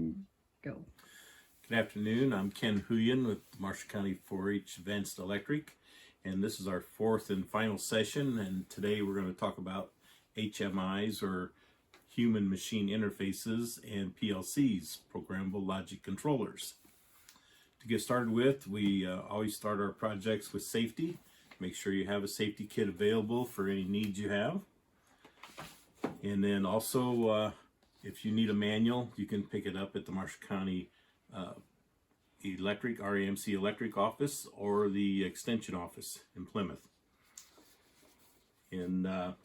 Go. Good afternoon. I'm Ken Huyen with Marshall County 4-H Advanced Electric, and this is our fourth and final session. And today we're going to talk about HMIs, or human machine interfaces, and PLCs, programmable logic controllers. To get started with, we always start our projects with safety. Make sure you have a safety kit available for any needs you have. And then also, if you need a manual, you can pick it up at the Marshall County Electric, RAMC Electric office, or the extension office in Plymouth. And on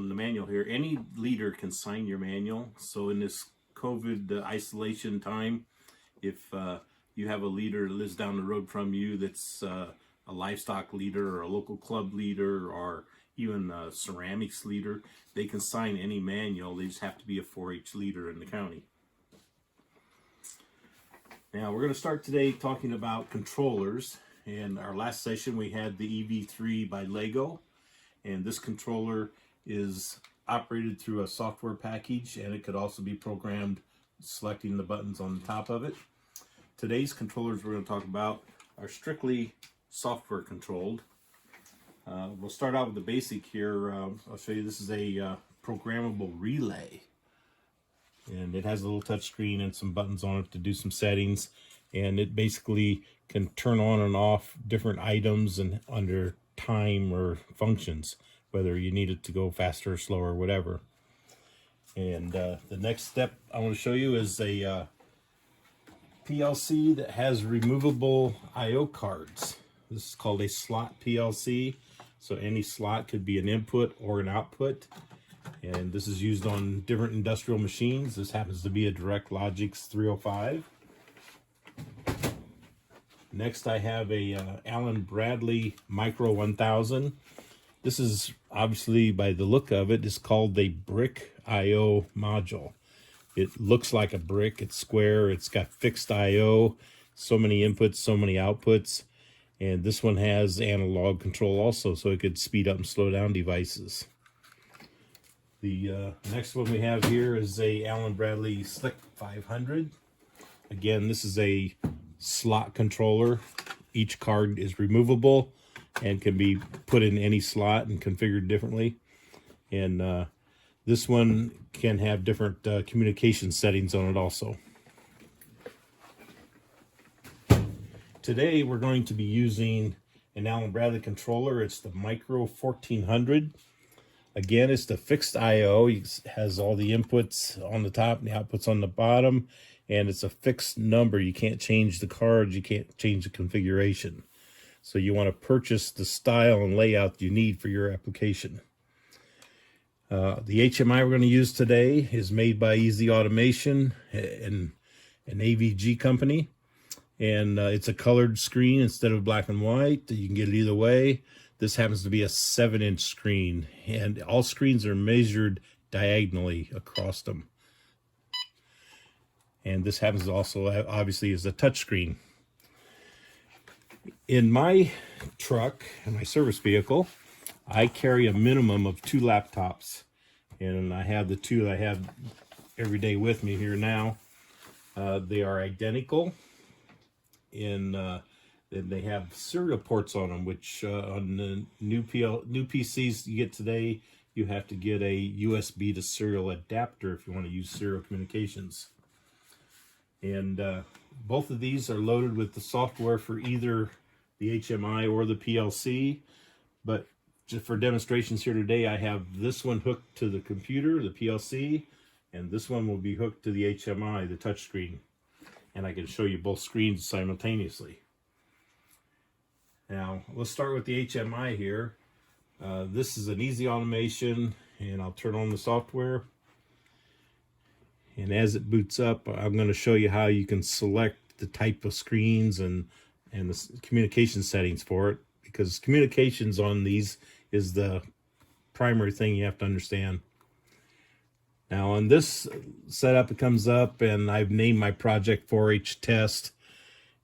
the manual here, any leader can sign your manual. So in this COVID isolation time, if you have a leader that lives down the road from you that's a livestock leader or a local club leader or even a ceramics leader, they can sign any manual. They just have to be a 4-H leader in the county. Now we're going to start today talking about controllers. In our last session we had the EV3 by Lego, and this controller is operated through a software package, and it could also be programmed selecting the buttons on the top of it. Today's controllers we're going to talk about are strictly software controlled. We'll start out with the basic here. I'll show you, this is a programmable relay. And it has a little touch screen and some buttons on it to do some settings. And it basically can turn on and off different items and under time or functions, whether you need it to go faster or slower or whatever. And the next step I want to show you is a PLC that has removable I/O cards. This is called a slot PLC. So any slot could be an input or an output. And this is used on different industrial machines. This happens to be a Direct Logix 305. Next I have a Allen Bradley Micro 1000. This is obviously, by the look of it, is called the brick I/O module. It looks like a brick. It's square. It's got fixed I/O, so many inputs, so many outputs. And this one has analog control also, so it could speed up and slow down devices. The next one we have here is a Allen Bradley SLC 500. Again, this is a slot controller. Each card is removable and can be put in any slot and configured differently. And this one can have different communication settings on it also. Today we're going to be using an Allen Bradley controller. It's the Micro 1400. Again, it's the fixed I/O. It has all the inputs on the top and the outputs on the bottom, and it's a fixed number. You can't change the cards, you can't change the configuration. So you want to purchase the style and layout you need for your application. The HMI we're going to use today is made by Easy Automation, an AVG company. And it's a colored screen instead of black and white. You can get it either way. This happens to be a 7-inch screen, and all screens are measured diagonally across them. And this happens also, obviously, as a touch screen. In my truck, in my service vehicle, I carry a minimum of 2 laptops. And I have the 2 that I have every day with me here now. They are identical. And they have serial ports on them, which on the new PCs you get today, you have to get a USB to serial adapter if you want to use serial communications. And both of these are loaded with the software for either the HMI or the PLC. But just for demonstrations here today, I have this one hooked to the computer, the PLC, and this one will be hooked to the HMI, the touchscreen. And I can show you both screens simultaneously. Now, let's start with the HMI here. This is an Easy Automation, and I'll turn on the software. And as it boots up, I'm going to show you how you can select the type of screens and the communication settings for it, because communications on these is the primary thing you have to understand. Now on this setup, it comes up and I've named my project 4-H test,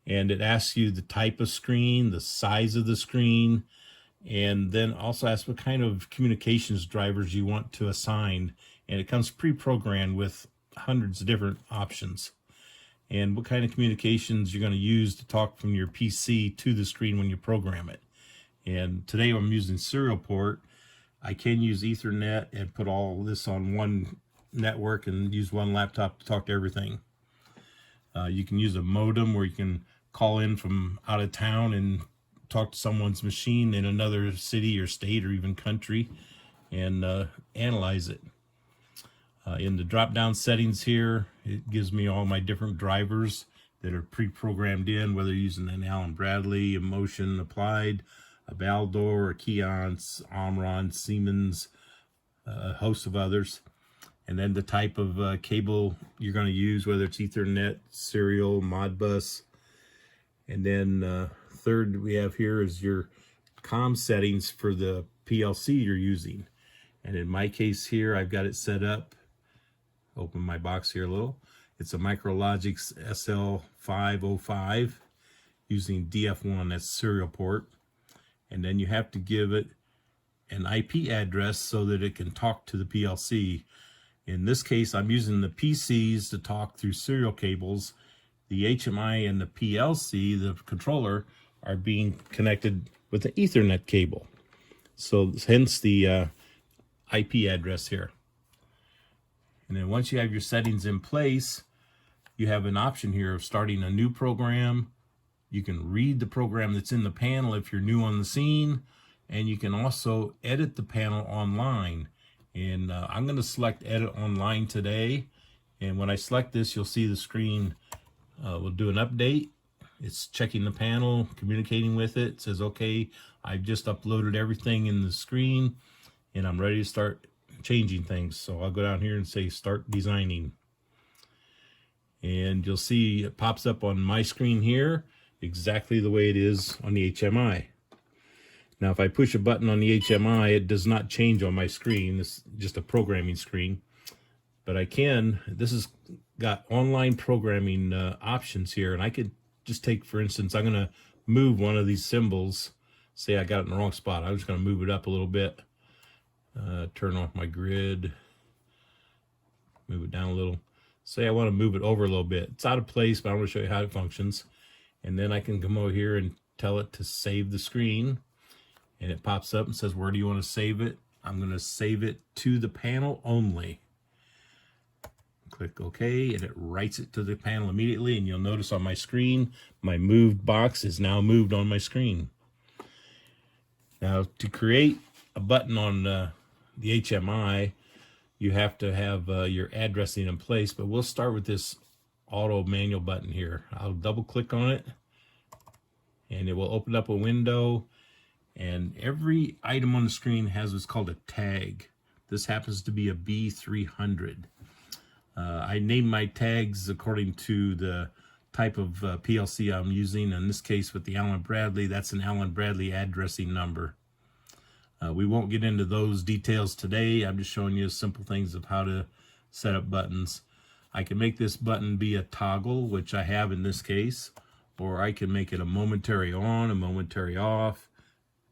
and it asks you the type of screen, the size of the screen, and then also asks what kind of communications drivers you want to assign. And it comes pre-programmed with hundreds of different options and what kind of communications you're going to use to talk from your PC to the screen when you program it. And today I'm using serial port. I can use Ethernet and put all this on one network and use one laptop to talk to everything. You can use a modem where you can call in from out of town and talk to someone's machine in another city or state or even country and analyze it. In the drop-down settings here, it gives me all my different drivers that are pre-programmed in, whether using an Allen Bradley, a Motion Applied, a Baldor, a Keyence, Omron, Siemens, a host of others. And then the type of cable you're going to use, whether it's Ethernet, serial, Modbus. And then third we have here is your COM settings for the PLC you're using. And in my case here, I've got it set up. Open my box here a little. It's a Micrologix SL505 using DF1, that's serial port. And then you have to give it an IP address so that it can talk to the PLC. In this case, I'm using the PCs to talk through serial cables. The HMI and the PLC, the controller, are being connected with an Ethernet cable. So hence the IP address here. And then once you have your settings in place, you have an option here of starting a new program. You can read the program that's in the panel if you're new on the scene, and you can also edit the panel online. And I'm going to select Edit Online today. And when I select this, you'll see the screen will do an update. It's checking the panel, communicating with it. It says, okay, I've just uploaded everything in the screen, and I'm ready to start changing things. So I'll go down here and say Start Designing. And you'll see it pops up on my screen here exactly the way it is on the HMI. Now, if I push a button on the HMI, it does not change on my screen. It's just a programming screen. But I can, this has got online programming options here. And I could just take, for instance, I'm going to move one of these symbols. Say I got it in the wrong spot. I'm just going to move it up a little bit. Turn off my grid. Move it down a little. Say I want to move it over a little bit. It's out of place, but I'm going to show you how it functions. And then I can come over here and tell it to save the screen. And it pops up and says, where do you want to save it? I'm going to save it to the panel only. Click OK, and it writes it to the panel immediately. And you'll notice on my screen, my moved box is now moved on my screen. Now, to create a button on the HMI, you have to have your addressing in place. But we'll start with this auto manual button here. I'll double click on it, and it will open up a window. And every item on the screen has what's called a tag. This happens to be a B300. I name my tags according to the type of PLC I'm using. In this case, with the Allen Bradley, that's an Allen Bradley addressing number. We won't get into those details today. I'm just showing you simple things of how to set up buttons. I can make this button be a toggle, which I have in this case, or I can make it a momentary on, a momentary off,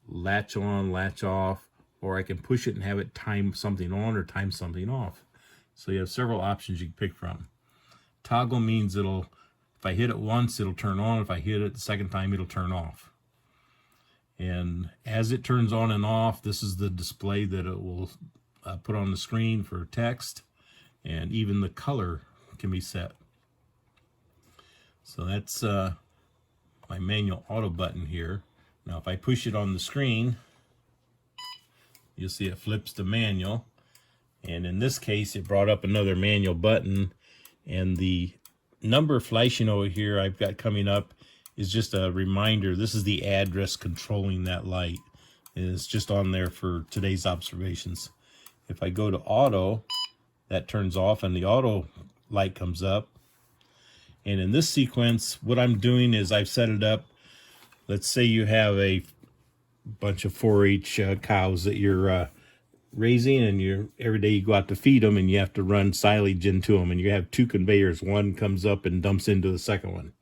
latch on, latch off, or I can push it and have it time something on or time something off. So you have several options you can pick from. Toggle means it'll, if I hit it once, it'll turn on. If I hit it the second time, it'll turn off. And as it turns on and off, this is the display that it will put on the screen for text, and even the color can be set. So that's my manual auto button here. Now, if I push it on the screen, you'll see it flips to manual. And in this case, it brought up another manual button. And the number flashing over here I've got coming up is just a reminder. This is the address controlling that light. And it's just on there for today's observations. If I go to auto, that turns off and the auto light comes up. And in this sequence, what I'm doing is I've set it up. Let's say you have a bunch of 4-H cows that you're raising, and every day you go out to feed them, and you have to run silage into them, and you have two conveyors. One comes up and dumps into the second one.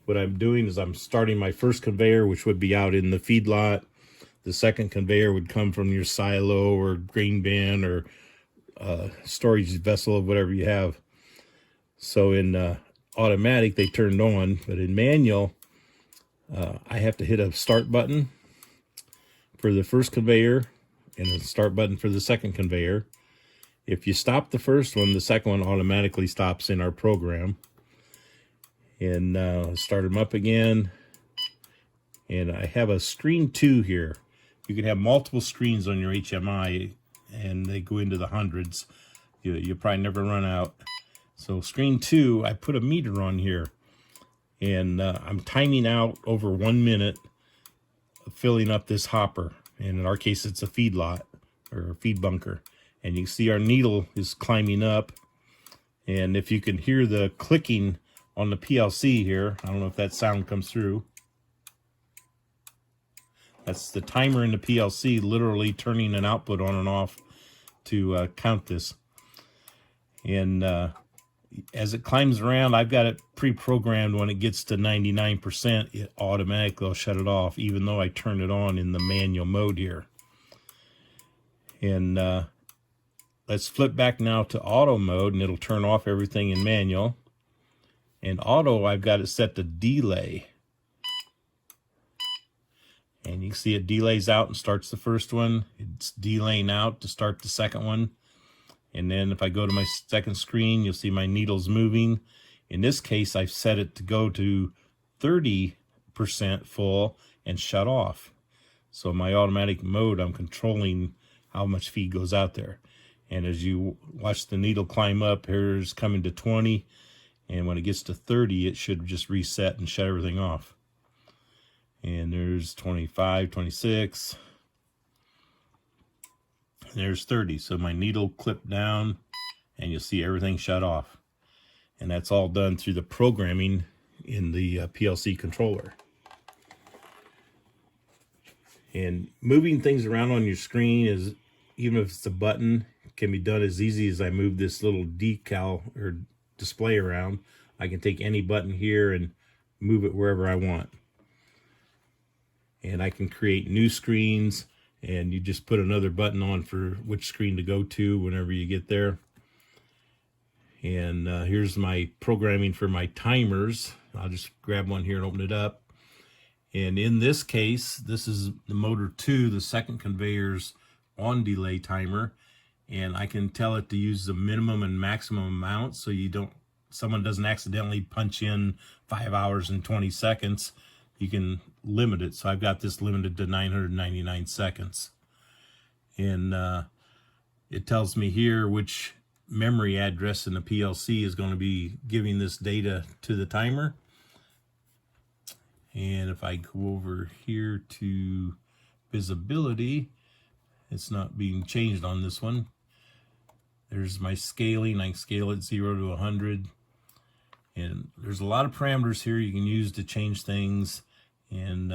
What I'm doing is I'm starting my first conveyor, which would be out in the feedlot. The second conveyor would come from your silo or grain bin or storage vessel of whatever you have. So in automatic, they turned on, but in manual, I have to hit a start button for the first conveyor and a start button for the second conveyor. If you stop the first one, the second one automatically stops in our program. And start them up again. And I have a screen 2 here. You can have multiple screens on your HMI, and they go into the hundreds. You'll probably never run out. So screen 2, I put a meter on here, and I'm timing out over 1 minute, filling up this hopper. And in our case, it's a feed lot or a feed bunker. And you can see our needle is climbing up. And if you can hear the clicking on the PLC here, I don't know if that sound comes through. That's the timer in the PLC literally turning an output on and off to count this. And as it climbs around, I've got it pre-programmed. When it gets to 99%, it automatically will shut it off, even though I turn it on in the manual mode here. And let's flip back now to auto mode, and it'll turn off everything in manual. And auto, I've got it set to delay. And you can see it delays out and starts the first one. It's delaying out to start the second one. And then if I go to my second screen, you'll see my needles moving. In this case, I've set it to go to 30% full and shut off. So my automatic mode, I'm controlling how much feed goes out there. And as you watch the needle climb up, here's coming to 20. And when it gets to 30, it should just reset and shut everything off. And there's 25, 26. And there's 30. So my needle clipped down, and you'll see everything shut off. And that's all done through the programming in the PLC controller. And moving things around on your screen is, even if it's a button, can be done as easy as I move this little decal or display around. I can take any button here and move it wherever I want. And I can create new screens, and you just put another button on for which screen to go to whenever you get there. And here's my programming for my timers. I'll just grab one here and open it up. And in this case, this is the motor 2, the second conveyor's on delay timer. And I can tell it to use the minimum and maximum amount, so someone doesn't accidentally punch in 5 hours and 20 seconds. You can limit it. So I've got this limited to 999 seconds. And it tells me here which memory address in the PLC is going to be giving this data to the timer. And if I go over here to visibility, it's not being changed on this one. There's my scaling. I can scale it 0 to 100. And there's a lot of parameters here you can use to change things. And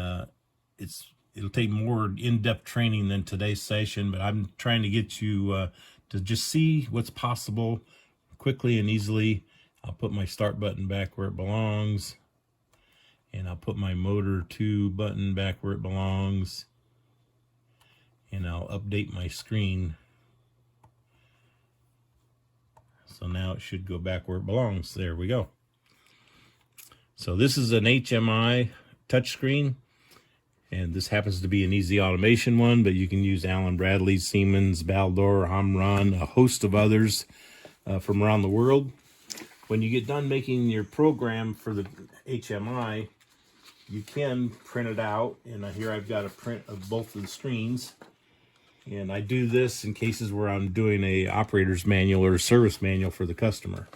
it'll take more in-depth training than today's session, but I'm trying to get you to just see what's possible quickly and easily. I'll put my start button back where it belongs, and I'll put my motor 2 button back where it belongs, and I'll update my screen. So now it should go back where it belongs. There we go. So this is an HMI touchscreen, and this happens to be an Easy Automation one, but you can use Allen Bradley, Siemens, Baldor, Omron, a host of others from around the world. When you get done making your program for the HMI, you can print it out, and here I've got a print of both of the screens. And I do this in cases where I'm doing a operator's manual or a service manual for the customer.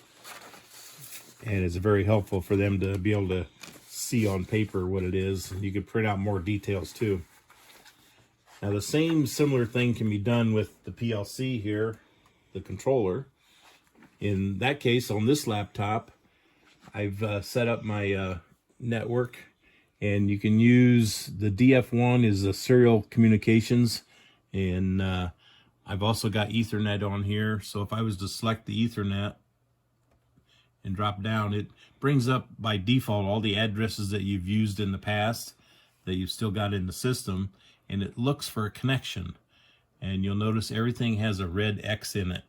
And it's very helpful for them to be able to see on paper what it is. You can print out more details too. Now the same similar thing can be done with the PLC here, the controller. In that case, on this laptop, I've set up my network, and you can use the DF1 is the serial communications. And I've also got Ethernet on here. So if I was to select the Ethernet and drop down, it brings up by default all the addresses that you've used in the past that you've still got in the system, and it looks for a connection. And you'll notice everything has a red X in it.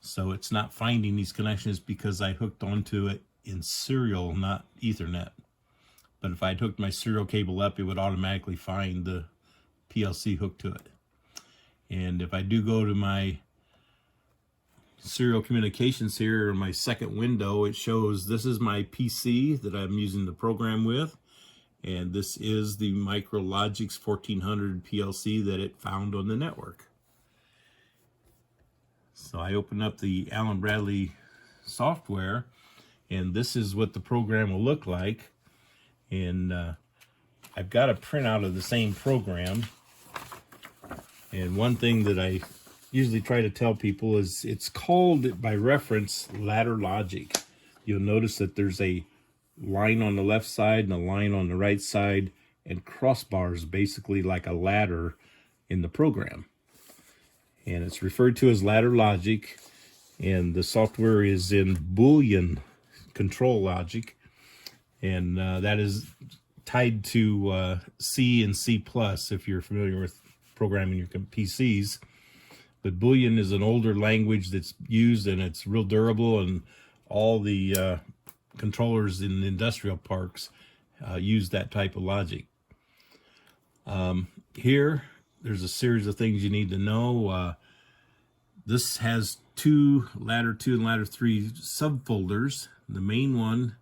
So it's not finding these connections because I hooked onto it in serial, not Ethernet. But if I'd hooked my serial cable up, it would automatically find the PLC hooked to it. And if I do go to my serial communications here in my second window, it shows this is my PC that I'm using the program with, and this is the MicroLogix 1400 PLC that it found on the network. So I open up the Allen Bradley software, and this is what the program will look like. And I've got a printout of the same program. And one thing that I usually try to tell people is it's called by reference ladder logic. You'll notice that there's a line on the left side and a line on the right side, and crossbars basically like a ladder in the program. And it's referred to as ladder logic, and the software is in Boolean control logic, and that is tied to C and C+, if you're familiar with programming your PCs. But Boolean is an older language that's used, and it's real durable, and all the controllers in industrial parks use that type of logic. Here, there's a series of things you need to know. This has two ladder 2 and ladder 3 subfolders. The main one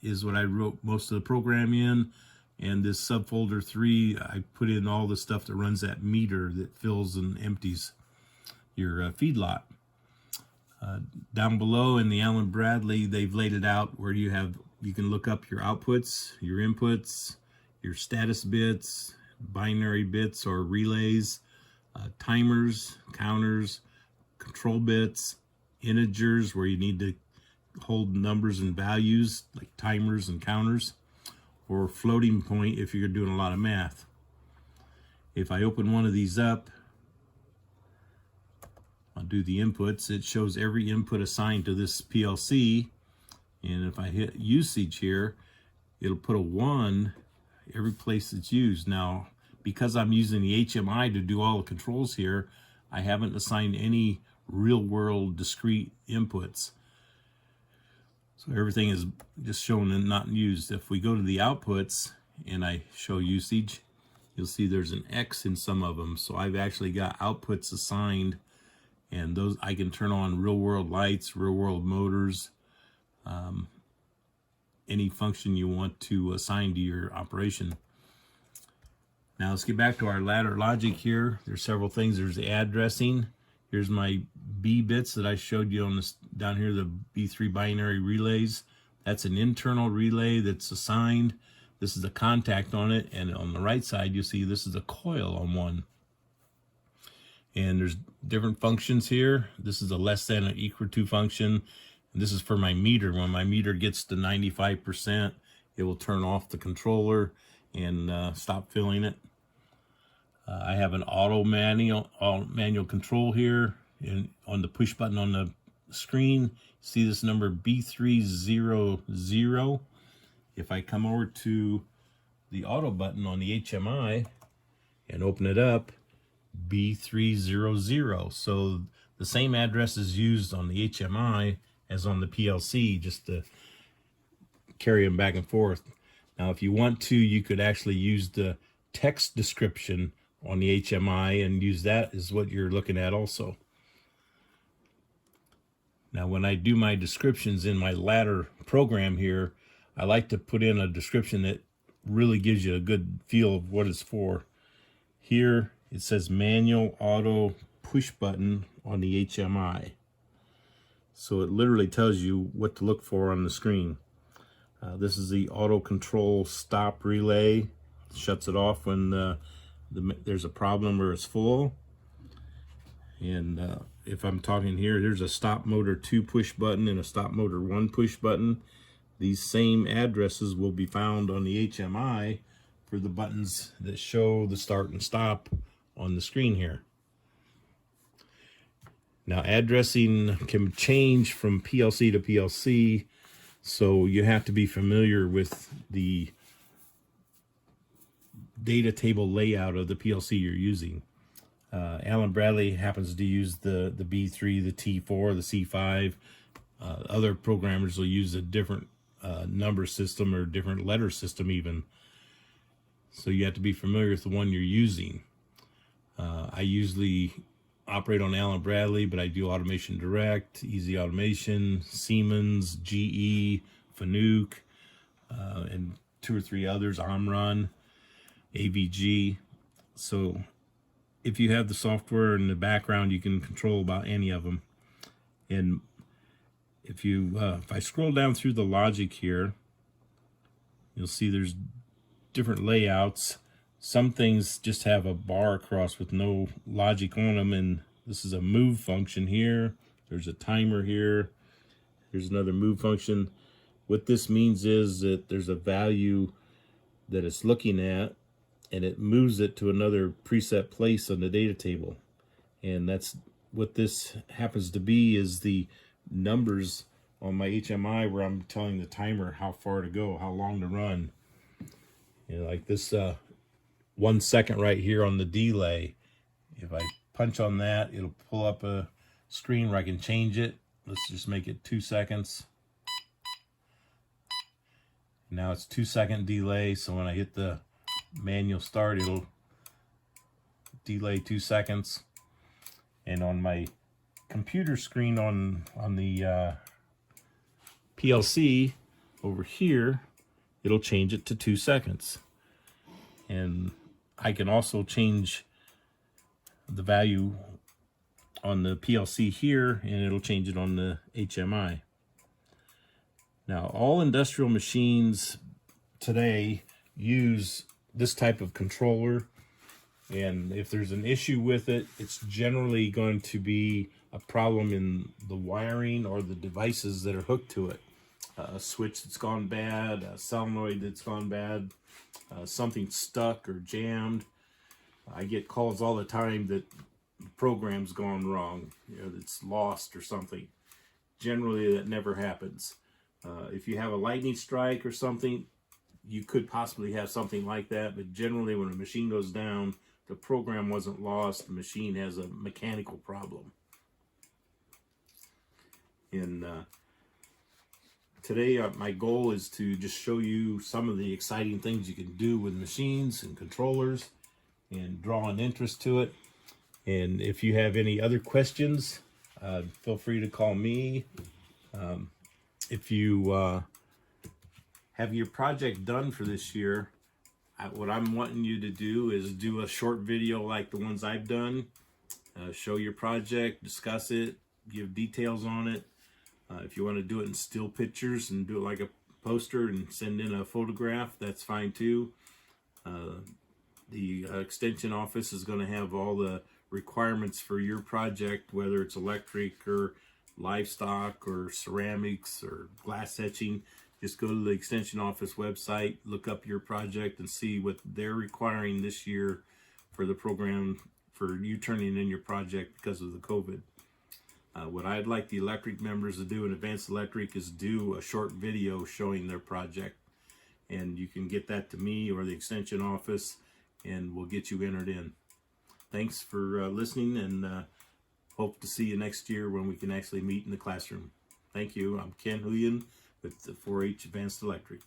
is what I wrote most of the program in, and this subfolder 3, I put in all the stuff that runs that meter that fills and empties your feedlot. Down below in the Allen Bradley, they've laid it out where you can look up your outputs, your inputs, your status bits, binary bits or relays, timers, counters, control bits, integers where you need to hold numbers and values like timers and counters, or floating point if you're doing a lot of math. If I open one of these up, I'll do the inputs. It shows every input assigned to this PLC, and if I hit usage here, it'll put a 1 every place it's used. Now, because I'm using the HMI to do all the controls here, I haven't assigned any real-world discrete inputs. So everything is just shown and not used. If we go to the outputs and I show usage, you'll see there's an X in some of them. So I've actually got outputs assigned, and those I can turn on real-world lights, real-world motors, any function you want to assign to your operation. Now let's get back to our ladder logic here. There's several things. There's the addressing. Here's my B bits that I showed you on this down here, the B3 binary relays. That's an internal relay that's assigned. This is a contact on it, and on the right side you'll see this is a coil on one. And there's different functions here. This is a less than or equal to function. And this is for my meter. When my meter gets to 95%, it will turn off the controller and stop filling it. I have an auto manual control here, and on the push button on the screen, see this number B300. If I come over to the auto button on the HMI and open it up, B300. So the same address is used on the HMI as on the PLC, just to carry them back and forth. Now, if you want to, you could actually use the text description on the HMI and use that as what you're looking at also. Now, when I do my descriptions in my ladder program here, I like to put in a description that really gives you a good feel of what it's for. Here, it says manual auto push button on the HMI. So it literally tells you what to look for on the screen. This is the auto control stop relay. Shuts it off when there's a problem or it's full. And if I'm talking here, there's a stop motor 2 push button and a stop motor 1 push button. These same addresses will be found on the HMI for the buttons that show the start and stop on the screen here. Now, addressing can change from PLC to PLC, so you have to be familiar with the data table layout of the PLC you're using. Allen Bradley happens to use the B3, the T4, the C5. Other programmers will use a different number system or different letter system even. So you have to be familiar with the one you're using. I usually operate on Allen Bradley, but I do Automation Direct, Easy Automation, Siemens, GE, Fanuc, and 2 or 3 others, Omron, AVG. So if you have the software in the background, you can control about any of them. And if I scroll down through the logic here, you'll see there's different layouts. Some things just have a bar across with no logic on them, and this is a move function here. There's a timer here. Here's another move function. What this means is that there's a value that it's looking at, and it moves it to another preset place on the data table. And that's what this happens to be, is the numbers on my HMI where I'm telling the timer how far to go, how long to run. You know, like this 1 second right here on the delay. If I punch on that, it'll pull up a screen where I can change it. Let's just make it 2 seconds. Now it's 2 second delay, so when I hit the manual start, it'll delay 2 seconds. And on my computer screen on the PLC over here, it'll change it to 2 seconds. And I can also change the value on the PLC here, and it'll change it on the HMI. Now, all industrial machines today use this type of controller, and if there's an issue with it, it's generally going to be a problem in the wiring or the devices that are hooked to it. A switch that's gone bad, a solenoid that's gone bad, something stuck or jammed. I get calls all the time that the program's gone wrong, you know, it's lost or something. Generally, that never happens. If you have a lightning strike or something, you could possibly have something like that, but generally when a machine goes down, the program wasn't lost, the machine has a mechanical problem. And today my goal is to just show you some of the exciting things you can do with machines and controllers and draw an interest to it. And if you have any other questions, feel free to call me. If you have your project done for this year, what I'm wanting you to do is do a short video like the ones I've done. Show your project, discuss it, give details on it. If you want to do it in still pictures and do it like a poster and send in a photograph, that's fine too. The extension office is going to have all the requirements for your project, whether it's electric or livestock or ceramics or glass etching. Just go to the extension office website, look up your project and see what they're requiring this year for the program for you turning in your project because of the COVID. What I'd like the electric members to do in Advanced Electric is do a short video showing their project. And you can get that to me or the extension office and we'll get you entered in. Thanks for listening, and hope to see you next year when we can actually meet in the classroom. Thank you. I'm Ken Huyen with the 4-H Advanced Electric.